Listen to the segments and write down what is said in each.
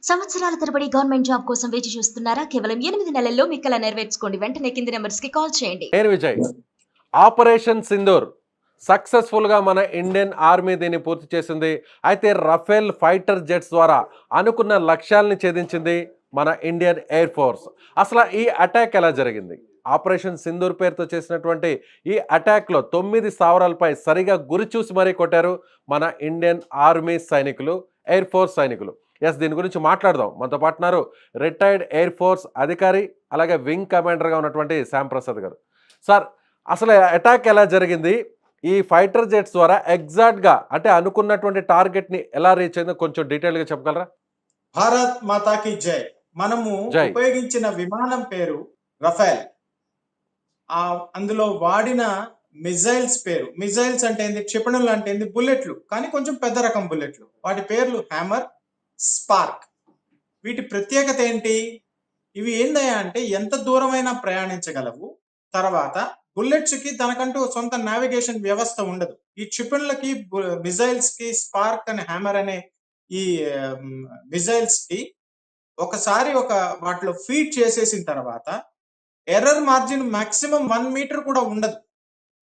సంవత్సరాల తరబడి government job కోసం వేచి చూస్తున్నారా? కేవలం 8 నెలల్లో మీ కల నెరవేర్చుకోండి. వెంటనే కింది నంబర్స్‌కి కాల్ చేయండి. నేను విజయ్. ఆపరేషన్ సింధూర్ సక్సెస్ఫుల్‌గా మన ఇండియన్ ఆర్మీ దీన్ని పూర్తి చేసింది. అయితే రఫేల్ ఫైటర్ జెట్స్ ద్వారా అనుకున్న లక్ష్యాల్ని ఛేదించింది మన ఇండియన్ ఎయిర్ ఫోర్స్. అసలు ఈ అటాక్ ఎలా జరిగింది? ఆపరేషన్ సింధూర్ పేరుతో చేసినటువంటి ఈ అటాక్‌లో 9 స్థావరాలపై సరిగా గురి చూసి మరీ కొట్టారు మన ఇండియన్ ఆర్మీ సైనికులు, ఎయిర్ ఫోర్స్ సైనికులు. దీని గురించి మాట్లాడదాం. మనతో పాటు ఉన్నారు రిటైర్డ్ ఎయిర్ ఫోర్స్ అధికారి, అలాగే వింగ్ కమాండర్‌గా ఉన్నటువంటి శ్యామ్ ప్రసాద్ గారు. సార్, అసలు అటాక్ ఎలా జరిగింది? ఈ ఫైటర్ జెట్స్ ద్వారా ఎగ్జాక్ట్‌గా అంటే అనుకున్నటువంటి టార్గెట్‌ని ఎలా రీచ్ అయిందో కొంచెం డీటెయిల్‌గా చెప్పగలరా? భారత్ మాతాకి జై. మనము జై. ఉపయోగించిన విమానం పేరు రఫేల్. అందులో వాడిన మిజైల్స్ పేరు, మిజైల్స్ అంటే ఏంది, క్షిపణులు అంటే ఏంది, బుల్లెట్లు, కానీ కొంచెం పెద్ద రకం బుల్లెట్లు. వాటి పేర్లు హ్యామర్, స్పార్క్. వీటి ప్రత్యేకత ఏంటి? ఇవి ఏందయ్యా అంటే ఎంత దూరమైనా ప్రయాణించగలవు. తర్వాత బుల్లెట్స్ కి తనకంటూ సొంత నావిగేషన్ వ్యవస్థ ఉండదు. ఈ క్షిపణులకి, మిజైల్స్ కి, స్పార్క్ అనే, హ్యామర్ అనే ఈ మిజైల్స్ కి ఒకసారి వాటిలో ఫీడ్ చేసేసిన తర్వాత ఎర్రర్ మార్జిన్ మాక్సిమం 1 మీటర్ కూడా ఉండదు.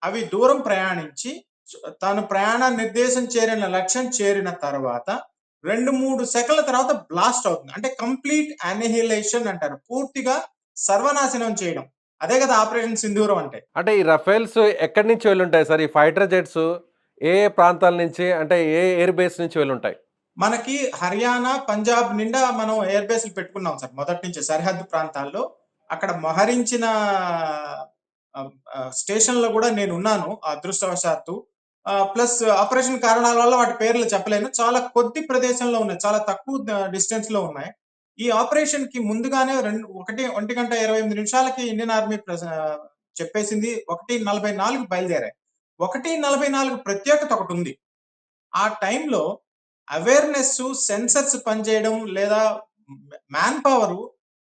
అవి దూరం ప్రయాణించి తాను ప్రయాణ నిర్దేశం లక్ష్యం చేరిన తర్వాత 2-3 సెకన్ల తర్వాత బ్లాస్ట్ అవుతుంది. అంటే కంప్లీట్ అనిహిలేషన్ అంటారు. పూర్తిగా సర్వనాశనం చేయడం. అదే కదా ఆపరేషన్ సింధూరం అంటే. అంటే ఈ రఫేల్స్ ఎక్కడి నుంచి వెళ్ళుంటాయి సార్? ఈ ఫైటర్ జెట్స్ ఏ ఏ ప్రాంతాల నుంచి, అంటే ఏ ఎయిర్ బేస్ నుంచి వెళ్ళుంటాయి? మనకి హర్యానా, పంజాబ్ నిండా మనం ఎయిర్ బేస్లు పెట్టుకున్నాం సార్ మొదటి నుంచి. సరిహద్దు ప్రాంతాల్లో అక్కడ మోహరించిన స్టేషన్‌లో కూడా నేనున్నాను అదృష్టవశాత్తు. ప్లస్ ఆపరేషన్ కారణాల వల్ల వాటి పేర్లు చెప్పలేను. చాలా కొద్ది ప్రదేశంలో ఉన్నాయి. చాలా తక్కువ డిస్టెన్స్‌లో ఉన్నాయి. ఈ ఆపరేషన్‌కి ముందుగానే 1:28 నిమిషాలకి ఇండియన్ ఆర్మీ చెప్పేసింది. 1:44 బయలుదేరాయి. 1:44 ప్రత్యేకత ఒకటుంది. ఆ టైంలో అవేర్‌నెస్, సెన్సర్స్ పనిచేయడం లేదా మ్యాన్ పవర్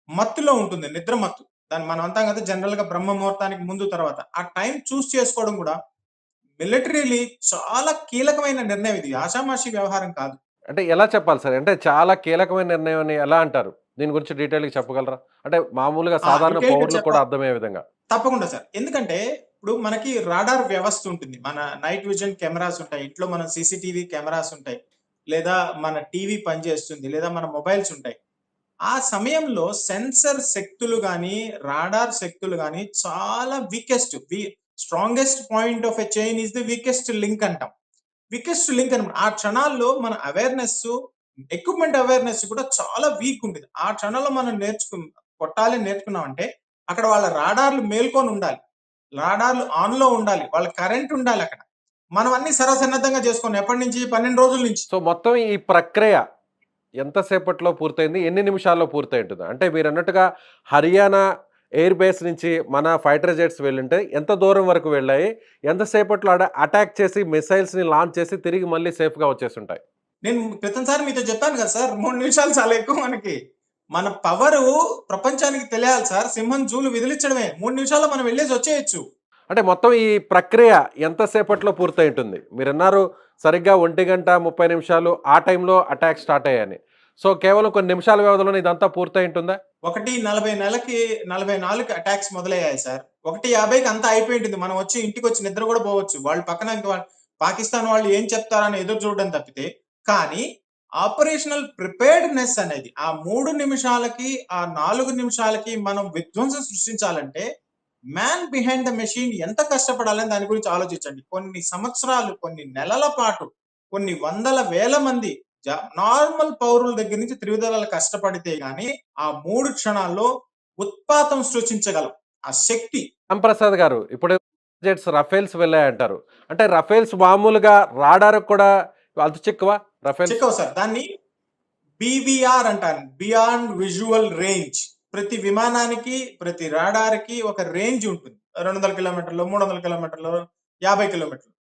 మత్తులో ఉంటుంది. నిద్ర మత్తు. దాన్ని మనం అంటాం కదా జనరల్‌గా బ్రహ్మ ముహూర్తానికి ముందు తర్వాత. ఆ టైం చూస్ చేసుకోవడం కూడా మిలిటరీలీ చాలా కీలకమైన నిర్ణయం ఇది. ఆషామాషీ వ్యవహారం కాదు. అంటే ఎలా చెప్పాలి సార్? అంటే చాలా కీలకమైన నిర్ణయం అని ఎలా అంటారు? దీని గురించి డీటెయిల్‌గా చెప్పగలరా? అంటే మామూలుగా సాధారణ డీటెయిల్‌గా పౌరులకు కూడా అర్థమయ్యే విధంగా. తప్పకుండా సార్. ఎందుకంటే ఇప్పుడు మనకి రాడార్ వ్యవస్థ ఉంటుంది. మన నైట్ విజన్ కెమెరాస్ ఉంటాయి. ఇంట్లో మన సీసీటీవీ కెమెరాస్ ఉంటాయి. లేదా మన టీవీ పనిచేస్తుంది. లేదా మన మొబైల్స్ ఉంటాయి. ఆ సమయంలో సెన్సర్ శక్తులు గాని, రాడార్ శక్తులు గాని చాలా strongest point of a chain is the weakest link అంటాం. వీకెస్ట్ లింక్ అన్నమాట. ఆ క్షణాల్లో మన ఎక్విప్‌మెంట్ అవేర్‌నెస్ కూడా చాలా వీక్ ఉండేది. ఆ క్షణంలో మనం కొట్టాలి నేర్చుకున్నామంటే అక్కడ వాళ్ళ రాడార్‌లు మేల్కొని ఉండాలి. రాడార్‌లు ఆన్‌లో ఉండాలి. వాళ్ళ కరెంట్ ఉండాలక్కడ. మనం అన్ని సర్వసన్నద్ధంగా చేసుకున్నాం. ఎప్పటి నుంచి? 12 రోజుల నుంచి. సో మొత్తం ఈ ప్రక్రియ ఎంత సేపట్లో పూర్తయింది? ఎన్ని నిమిషాల్లో పూర్తయి ఉంటుంది? అంటే మీరన్నట్టుగా హర్యానా ఎయిర్ బేస్ నుంచి మన ఫైటర్ జెట్స్ వెళ్ళుంటే ఎంత దూరం వరకు వెళ్ళాయి? ఎంత సేపట్లో అటాక్ చేసి మిసైల్స్‌ని లాంచ్ చేసి తిరిగి మళ్ళీ సేఫ్‌గా వచ్చేసుంటాయి? నేను క్రితంసారి మీతో చెప్పాను కదా సార్, 3 నిమిషాలు చాలా ఎక్కువ మనకి. మన పవరు ప్రపంచానికి తెలియాలి సార్. సింహం జూలు విదిలించడమే. 3 నిమిషాల్లో మనం వెళ్ళేసి వచ్చేయొచ్చు. అంటే మొత్తం ఈ ప్రక్రియ ఎంత సేపట్లో పూర్తయి ఉంటుంది? మీరన్నారు సరిగ్గా 1:30 ఆ టైంలో అటాక్ స్టార్ట్ అయ్యాయని. సో కేవలం కొన్ని నిమిషాల వ్యవధిలోనే ఇదంతా పూర్తయి ఉంటుందా? 1:44కి అటాక్స్ మొదలయ్యాయి సార్. 1:50కి అంతా అయిపోయి ఉంటుంది. మనం వచ్చి ఇంటికొచ్చి నిద్ర కూడా పోవచ్చు. వాళ్ళు పక్కన పాకిస్తాన్ వాళ్ళు ఏం చెప్తారని ఎదురు చూడడం తప్పితే. కానీ ఆపరేషనల్ ప్రిపేర్డ్‌నెస్ అనేది ఆ 3 నిమిషాలకి, ఆ 4 నిమిషాలకి మనం విధ్వంసం సృష్టించాలంటే మ్యాన్ బిహైండ్ ద మెషిన్ ఎంత కష్టపడాలని దాని గురించి ఆలోచించండి. కొన్ని సంవత్సరాలు, కొన్ని నెలల పాటు, కొన్ని వందల వేల మంది నార్మల్ పౌరుల దగ్గర నుంచి త్రివిధాల కష్టపడితే గాని ఆ 3 క్షణాల్లో ఉత్పాతం సృష్టించగలం. ఆ శక్తి. రాంప్రసాద్ గారు, ఇప్పుడు జెట్స్ రఫేల్స్ వెళ్ళాయంటారు. అంటే రఫేల్స్ మామూలుగా రాడార్ కూడా అంత చిక్కవా రఫేల్స్? చిక్కవు సార్. దాన్ని బీవీఆర్ అంటారు. Beyond visual range. ప్రతి విమానానికి, ప్రతి రాడార్‌కి ఒక రేంజ్ ఉంటుంది. 200 కిలోమీటర్లు, 300 కిలోమీటర్లు, 50 కిలోమీటర్లు.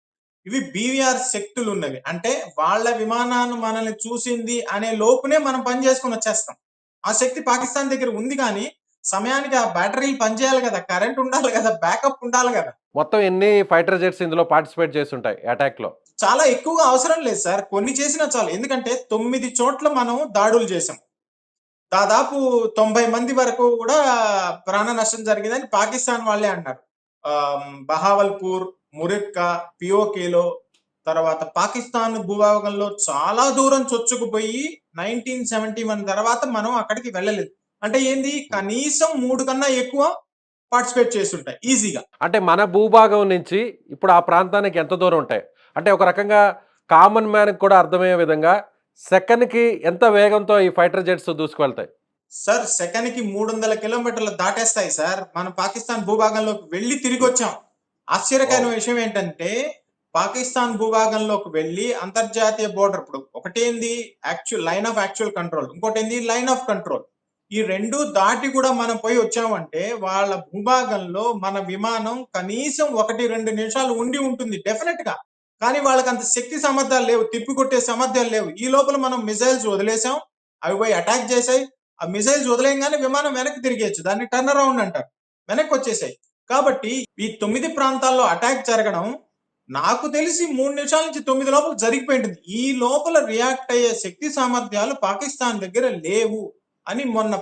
ఇవి బీవీఆర్ శక్తులున్నవి. అంటే వాళ్ళ విమానాన్ని మనల్ని చూసింది అనే లోపునే మనం పని చేసుకొని వచ్చేస్తాం. ఆ శక్తి పాకిస్తాన్ దగ్గర ఉంది గానీ, సమయానికి ఆ బ్యాటరీలు పనిచేయాలి గదా! కరెంట్ ఉండాలి గదా! బ్యాకప్ ఉండాలి గదా! మొత్తం ఎన్ని ఫైటర్ జెట్స్ ఇందులో పార్టిసిపేట్ చేసుంటాయి అటాక్‌లో? చాలా ఎక్కువగా అవసరం లేదు సార్. కొన్ని చేసినా చాలు. ఎందుకంటే 9 చోట్ల మనం దాడులు చేసాం. దాదాపు 90 మంది వరకు కూడా ప్రాణ నష్టం జరిగిందని పాకిస్తాన్ వాళ్ళే అన్నారు. బహావల్పూర్, మురిక్కా, పిఓకేలో, తర్వాత పాకిస్తాన్ భూభాగంలో చాలా దూరం చొచ్చుకుపోయి 1971 తర్వాత మనం అక్కడికి వెళ్ళలేదు. అంటే ఏంది, కనీసం 3 కన్నా ఎక్కువ పార్టిసిపేట్ చేస్తుంటాయి ఈజీగా. అంటే మన భూభాగం నుంచి ఇప్పుడు ఆ ప్రాంతానికి ఎంత దూరం ఉంటాయి? అంటే ఒక రకంగా కామన్ మ్యాన్‌కి కూడా అర్థమయ్యే విధంగా సెకన్‌కి ఎంత వేగంతో ఈ ఫైటర్ జెట్స్ దూసుకువెళ్తాయి? సార్ సెకన్‌కి 300 కిలోమీటర్లు దాటేస్తాయి సార్. మనం పాకిస్తాన్ భూభాగంలోకి వెళ్లి తిరిగొచ్చాం. ఆశ్చర్యకరమైన వావ్! విషయం ఏంటంటే, పాకిస్తాన్ భూభాగంలోకి వెళ్లి అంతర్జాతీయ బోర్డర్, ఇప్పుడు ఒకటేంది లైన్ ఆఫ్ యాక్చువల్ కంట్రోల్, ఇంకోటేంది లైన్ ఆఫ్ కంట్రోల్. ఈ 2 దాటి కూడా మనం పోయి వచ్చామంటే వాళ్ళ భూభాగంలో మన విమానం కనీసం 1, 2 నిమిషాలు ఉండి ఉంటుంది డెఫినెట్‌గా. కానీ వాళ్ళకంత శక్తి సామర్థ్యాలు లేవు. తిప్పికొట్టే సామర్థ్యాలు లేవు. ఈ లోపల మనం మిసైల్స్ వదిలేసాం. అవి పోయి అటాక్ చేసాయి. ఆ మిసైల్స్ వదిలేయంగానే విమానం వెనక్కి తిరిగేయచ్చు. దాన్ని టర్న్ అరౌండ్ అంటారు. వెనక్కొచ్చేసాయి. కాబట్టి ఈ 9 ప్రాంతాల్లో అటాక్ జరగడం నాకు తెలిసి 3 నిమిషాల నుంచి 9 లోపల జరిగిపోయి ఉంటుంది. ఈ లోపల రియాక్ట్ అయ్యే శక్తి సామర్థ్యాలు పాకిస్తాన్ దగ్గర లేవు అని మొన్న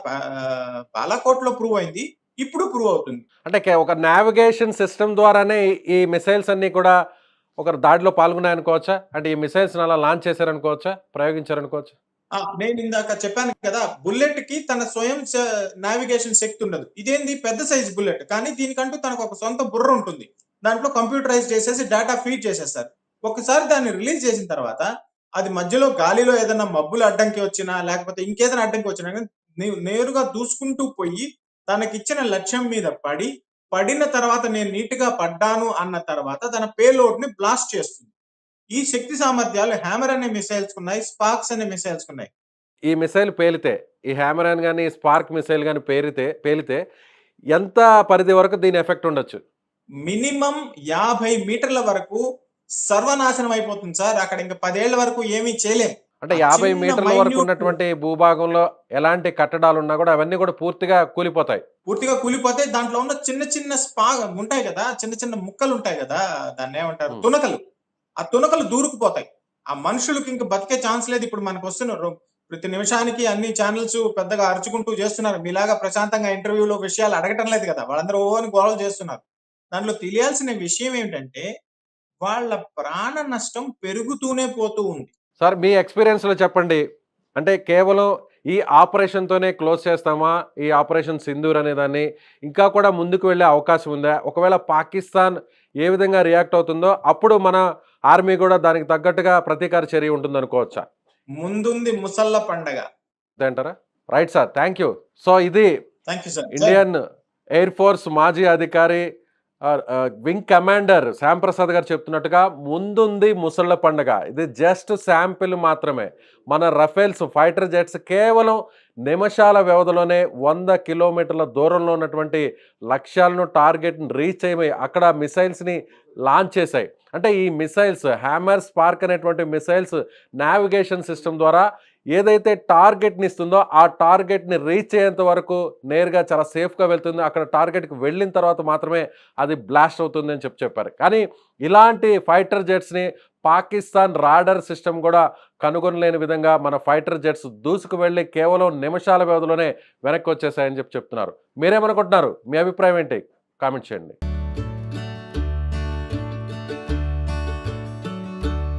బాలాకోట్‌లో ప్రూవ్ అయింది. ఇప్పుడు ప్రూవ్ అవుతుంది. అంటే ఒక నావిగేషన్ సిస్టమ్ ద్వారానే ఈ మిసైల్స్ అన్నీ కూడా ఒక దాడిలో పాల్గొన్నాయనుకోవచ్చా? అంటే ఈ మిసైల్స్‌ని అలా లాంచ్ చేశారనుకోవచ్చా? ప్రయోగించారనుకోవచ్చా? నేను ఇందాక చెప్పాను కదా! బుల్లెట్‌కి తన స్వయం నావిగేషన్ శక్తి ఉండదు. ఇదేంది పెద్ద సైజ్ బుల్లెట్. కానీ దీనికంటూ తనకు ఒక సొంత బుర్ర ఉంటుంది. దాంట్లో కంప్యూటరైజ్ చేసేసి డేటా ఫీడ్ చేసేస్తారు. ఒక్కసారి దాన్ని రిలీజ్ చేసిన తర్వాత అది మధ్యలో గాలిలో ఏదైనా మబ్బులు అడ్డంకి వచ్చినా, లేకపోతే ఇంకేదైనా అడ్డంకి వచ్చినా గాని నేరుగా దూసుకుంటూ పోయి తనకిచ్చిన లక్ష్యం మీద పడిన తర్వాత నేను నీట్‌గా పడ్డాను అన్న తర్వాత తన పేలోడ్‌ని బ్లాస్ట్ చేస్తుంది. ఈ శక్తి సామర్థ్యాలు హ్యామర్ అనే మిసైల్స్‌కున్నాయి. స్పార్క్స్ అనే మిసైల్స్‌కున్నాయి. ఈ మిసైల్ పేలితే, ఈ హ్యామరాన్ గాని, స్పార్క్ మిసైల్ గాని పేలితే ఎంత పరిధి వరకు దీని ఎఫెక్ట్ ఉండొచ్చు? మినిమమ్ 50 మీటర్ల వరకు సర్వనాశనం అయిపోతుంది సార్. అక్కడ ఇంక 10 ఏళ్ల వరకు ఏమీ చేయలేం. అంటే ఆ 50 చిన్న మీటర్ల వరకు మైన్యూట్ ఉన్నటువంటి భూభాగంలో ఎలాంటి కట్టడాలున్నా కూడా అవన్నీ కూడా పూర్తిగా కూలిపోతాయి. పూర్తిగా కూలిపోతే దాంట్లో ఉన్న చిన్న చిన్న ఉంటాయి గదా! చిన్న చిన్న ముక్కలుంటాయి గదా! దాన్నేమంటారు? హ్మ్. తునకలు. ఆ తునకలు దూరుకుపోతాయి. ఆ మనుషులకి ఇంక బతికే ఛాన్స్ లేదు. ఇప్పుడు మనకొస్తున్న ప్రతి నిమిషానికి అన్ని ఛానెల్స్ పెద్దగా అరుచుకుంటూ చేస్తున్నారు. మీలాగా ప్రశాంతంగా ఇంటర్వ్యూలో విషయాలు అడగటం లేదు గదా! వాళ్ళందరూ ఓ అని గొడవలు చేస్తున్నారు. దాంట్లో తెలియాల్సిన విషయం ఏమిటంటే, వాళ్ళ ప్రాణ నష్టం పెరుగుతూనే పోతూ ఉంది. సార్ మీ ఎక్స్‌పీరియన్స్‌లో చెప్పండి. అంటే కేవలం ఈ ఆపరేషన్‌తోనే క్లోజ్ చేస్తామా? ఈ ఆపరేషన్ సింధూర్ అనే దాన్ని ఇంకా కూడా ముందుకు వెళ్ళే అవకాశం ఉందా? ఒకవేళ పాకిస్తాన్ ఏ విధంగా రియాక్ట్ అవుతుందో అప్పుడు మన ఆర్మీ కూడా దానికి తగ్గట్టుగా ప్రతీకార చర్య ఉంటుందనుకోవచ్చా? ముందుంది ముసళ్ళ పండగ. అంతే అంటారా? Right sir. Thank you. So ఇది thank you sir. Indian air force మాజీ అధికారి వింగ్ కమాండర్ శ్యాంప్రసాద్ గారు చెప్తున్నట్టుగా ముందుంది ముసళ్ళ పండగ. ఇది జస్ట్ శాంపిల్ మాత్రమే. మన రఫేల్స్ ఫైటర్ జెట్స్ కేవలం నిమిషాల వ్యవధిలోనే 100 కిలోమీటర్ల దూరంలో ఉన్నటువంటి లక్ష్యాలను టార్గెట్‌ని రీచ్ అయ్యి అక్కడ మిసైల్స్‌ని లాంచ్ చేశాయి. అంటే ఈ మిసైల్స్ హ్యామర్, స్పార్క్ అనేటువంటి మిసైల్స్ నావిగేషన్ సిస్టమ్ ద్వారా ఏదైతే టార్గెట్‌ని ఇస్తుందో ఆ టార్గెట్‌ని రీచ్ అయ్యేంత వరకు నేరుగా చాలా సేఫ్‌గా వెళ్తుంది. అక్కడ టార్గెట్‌కి వెళ్ళిన తర్వాత మాత్రమే అది బ్లాస్ట్ అవుతుంది అని చెప్పారు. కానీ ఇలాంటి ఫైటర్ జెట్స్‌ని పాకిస్తాన్ రాడార్ సిస్టమ్ కూడా కనుగొనలేని విధంగా మన ఫైటర్ జెట్స్ దూసుకు వెళ్ళి కేవలం నిమిషాల వ్యవధిలోనే వెనక్కి వచ్చేసాయని చెప్తున్నారు. మీరేమనుకుంటున్నారు? మీ అభిప్రాయం ఏంటి? కామెంట్ చేయండి.